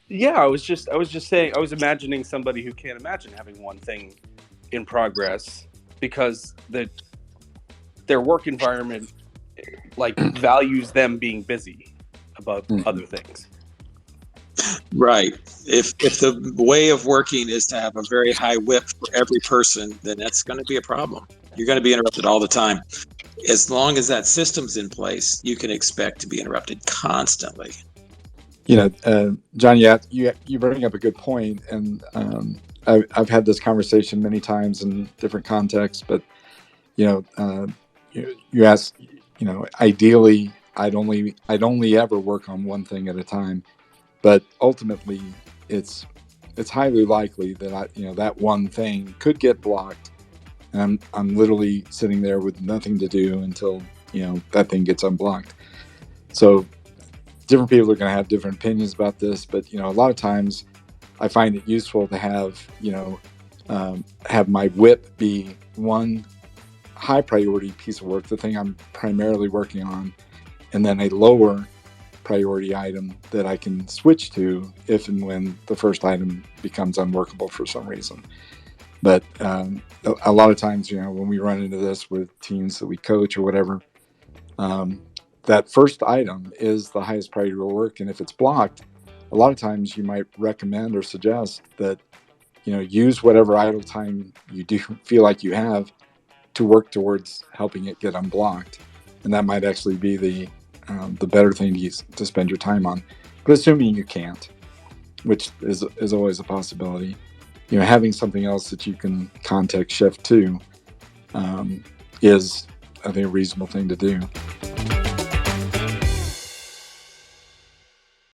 Yeah, I was just saying, I was imagining somebody who can't imagine having one thing in progress because their work environment like values them being busy above Mhm. other things. Right. If the way of working is to have a very high WIP for every person, then that's going to be a problem. You're going to be interrupted all the time. As long as that system's in place, you can expect to be interrupted constantly. John, you bring up a good point, and I've had this conversation many times in different contexts. But you know, you ask, ideally, I'd only ever work on one thing at a time, but ultimately, it's it's highly likely that that one thing could get blocked, and I'm literally sitting there with nothing to do until that thing gets unblocked. So different people are going to have different opinions about this, but a lot of times I find it useful to have my WIP be one high priority piece of work, the thing I'm primarily working on, and then a lower priority item that I can switch to if and when the first item becomes unworkable for some reason. But a lot of times, when we run into this with teams that we coach or whatever, um, that first item is the highest priority work. And if it's blocked, a lot of times you might recommend or suggest that, use whatever idle time you do feel like you have to work towards helping it get unblocked. And that might actually be the better thing to spend your time on. But assuming you can't, which is always a possibility, having something else that you can context shift to, is, I think, a reasonable thing to do.